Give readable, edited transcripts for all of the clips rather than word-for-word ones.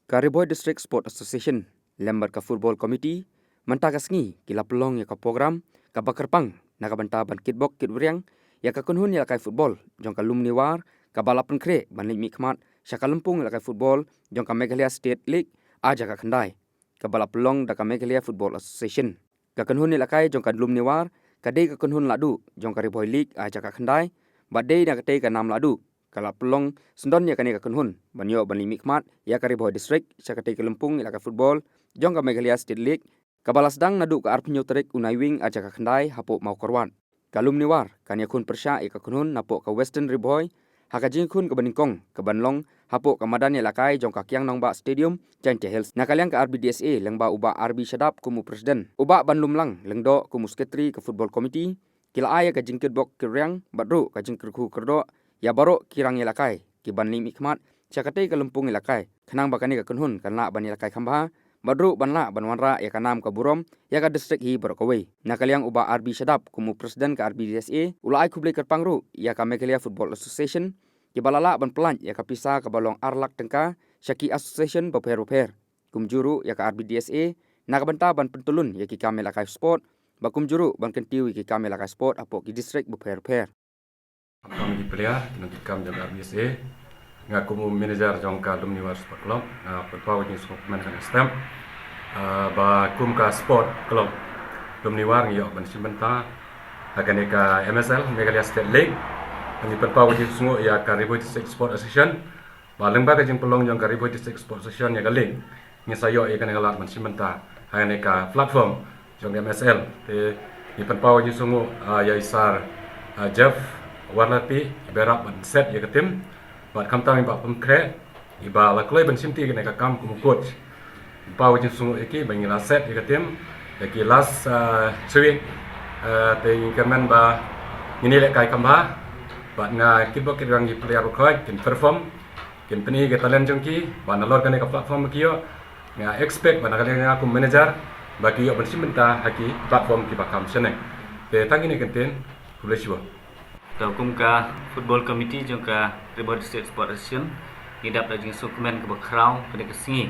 Kariboy District Sport Association lembar ka football committee manta ka sngi kila pelong ya ka program ka bakarpang na ka banta ban kitbok kitwriang ya ka kunhun ya kai football jong ka lumni war ka balapan kre ban lik mikmat syaka lempung ya kai football jong ka Meghalaya State League aja ka khandai ka balap pelong da ka Meghalaya Football Association ka kunhun ya kai jong ka lumni war ka dei ka kunhun ladu jong ka Kariboy League aja ka khandai ba dei na ka tei ka nam ladu kala pelong sendon ya kane ka kunhun banyo ban mikmat ya Kariboy District syakate kelempung ya ka football jong ka Meghalaya State League kabalas dang nadu ka arpnyo tarik unai wing aja ka khandai hapo mau korwan kalum ni war kan ya kun persya ya ka kunhun napo ka Western Riboy haka jing kun ka baningkong ka banlong hapo ka madan ya lakai jong ka kyang nong ba stadium Chante Hills nakalyang ka RBDSA lengba uba RB Shadap kumu presiden uba banlum lang lengdo kumu sekretari ka football committee kila aya ka jingkit bok kiryang badru ka jingkir ku kerdo ya baro kirang ilakai ki banli mikmat syakate ka lempung ilakai khnang bakani ka kunhun kanla ban ilakai khamba badru banla banwanra ya kanam ka burom ya ka district hi barokawei nakalyang uba RB Shadap kumu presiden ka RBDSA ulai kublai kerpangru ya ka Meghalaya Football Association ki balala ban pelan ya ka pisa ka balong arlak tengka syaki association baper kumjuru ya ka RBDSA nakabanta ban pentulun ya ki kamela kai sport bakumjuru ban kentiu ki kamela kai sport apo ki district baper kami di player nanti kami jaga RBSA ngaku mu manager jongka lumni war sport club petpau ni sport man kan stem ba kum ka sport club lumni war ngi ban simenta akan ka MSL Meghalaya State League ni petpau ni sungu ya Kariboy District Sport Association ba lengba ka jing pelong jong Kariboy District Sport Association ya galing ni sayo ya kan galat ban simenta akan ka platform jong MSL ni petpau ni sungu ya isar Jeff warlapi ibarat ban set ya ketim bat kamtang ba pemkre iba la kloi ban simti kena ka kam ku coach pau jin sungu eki bangila set ya ketim eki last swing te kemen ba ini lek kai kamba bat nga kibo kirang gi player khoi kin perform kin tni ge talent jongki ban lor kane ka platform kiyo nga expect ban kale nga ku manager bagi yo ban simta haki platform ki bakam sene te tangini kenten kulesiwa Taukum ka football committee jong ka Kariboy District Sport Association ngidap da jing sukumen ke bakrau ke singi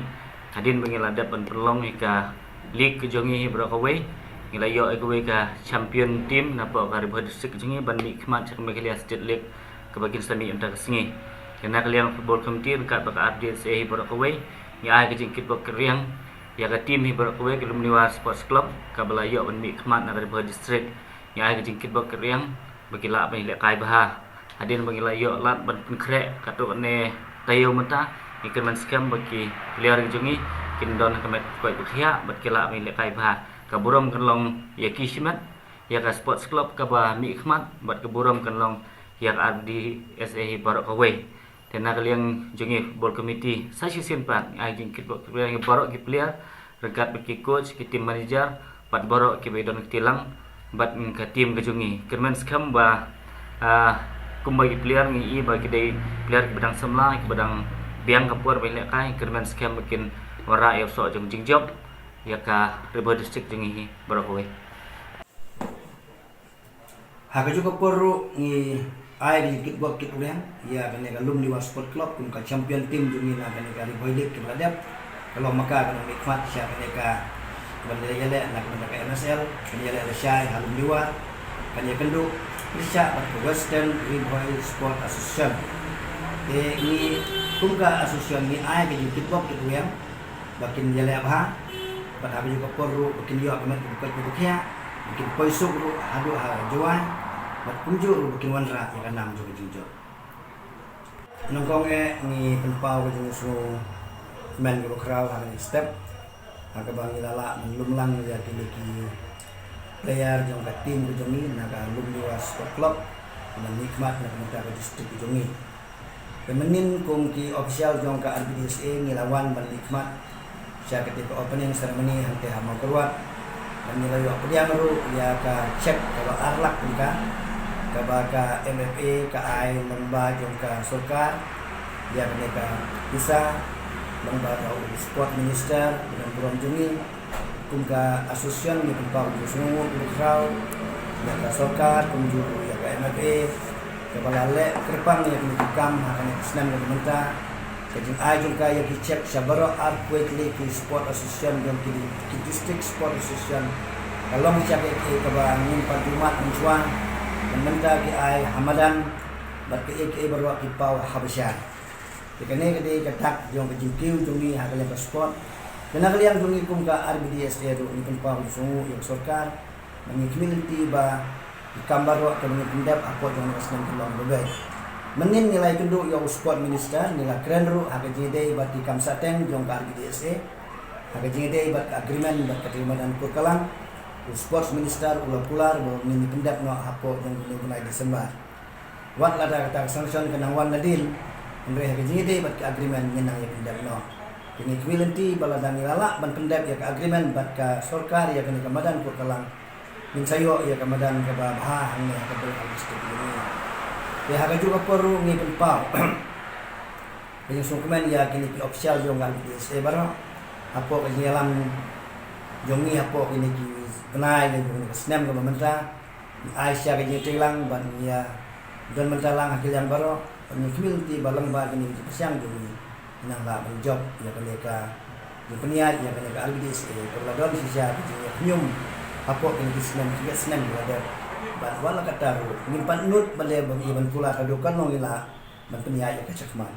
hadin bangila dapat perlong ka league ke jongi Brokaway ngila yo egwe ka champion team napo Kariboy District jongi ban nikmat cak Meghalaya State League ke bagian sami unta ke singi kena kalian football committee dekat baka RDSA Brokaway ngi ai ke jing kitbok keriang ya ka team Brokaway ke lumni war sports club ka balayo ban nikmat na Kariboy District ngi ai ke jing kitbok keriang bagila bagi lek kai bah hadin bagila yo lat ban penkrek katu ne tayo mata ikan man skam bagi player jongi kin don kamet koi bukhia bagila bagi lek kai bah kaburom kanlong ya kismat ya ka sports club ka ba mi khmat bat kaburom kanlong ya RDSA Barokaway tena kaliang jongi ball committee sasi senpat ai jing kit player yang barok ki player regat bagi coach ki team manager pat barok ki bedon tilang bat ka team ka jungi kerman skam ba kumbagi player ngi bagi dei player ki badang samla ki badang biang kapur bele kai kerman skam bikin wara yo so jong jing job ya ka Kariboy District jungi Barokaway haka juga perlu ngi ai di kitbok kiturian ya kene ka lumni war sport club kun ka champion team jungi na kene ka Kariboy League kiladap kalau maka kana nikmat sya kene ka benda yale nak benda ka MSL kan yale Syai halum liwa kan ya kendu isya ke Western Riboy Sport Association ni tungka association ni ai ke kitbok ke yang bakin yale abha pada habis juga perlu bakin yo kemet buka bukia bakin poisuk ru hadu ha joan bat kunju ru bakin wanra ya kanam juga jinjo nongkong ni penpau ke jinsu men ru krau ha step maka bang ilala menlumlang ya kiliki player jong ka team ko jongi naga lumni war sport club menikmat na kamata ka district ko jongi kemenin kung ki official jong ka RBDSA ngilawan menikmat siya ketika opening ceremony hante hama kurwat dan nilayo pediang ru ya ka check kalau arlak ka baka MFA ka ai lomba jong ka sokar ya ka bisa lomba tahu sport minister dengan buram jungi kumka asosian ni kumpa sungu kurau ya ka sokar kumju ya ka MFA ke balale kerpang ya kumikam akan senam ke menta Jadi ajung kaya dicek sabaro earthquake ki sport association dan ki district sport association kalau macam ke ba nyimpan jumat mencuan dan menta ki ai hamadan bat ke barwa ki pau habsyan dikene ke katak jong ke jingkiu jungi hakalan sport kena kalian jungi kum ka RBDSA ru ni pun pau sungu yang sarkar mani community ba ikambar wa ke pendap apa jong nasnan kelong bebai menin nilai kenduk yang sport minister nilai keren ru hak jide bati kam sateng jong ka RBDSA hak jide bat agreement bat terima dan kurkalang sports minister ulah pular bo mini pendap no hapo jong bunai Desember wat lada kata sanction kenang wan nadil andre hak jide bat agreement nyenang ya pendap no ini community baladang nilala ban pendap ya agreement bat ka sarkar ya kena kamadan kurkalang min sayo ya kamadan ka bah hang ka bel district ini ya hak juga perlu ngipun pau yang sukumen ya kini ki official jong ngal di sebaro apa ke jalan jongi apa kini ki kenai dan senam ke mentah Aisyah ke jitelang ban ya dan mentalang hakil yang baro ni community balang ba kini siang jongi nang la job ya mereka di peniat ya mereka albis perladon sisa ki nyum apa kini senam berada ban wala kataru nyimpan nut bale bang iban pula kadukan nong ila ban peniat ya kecakman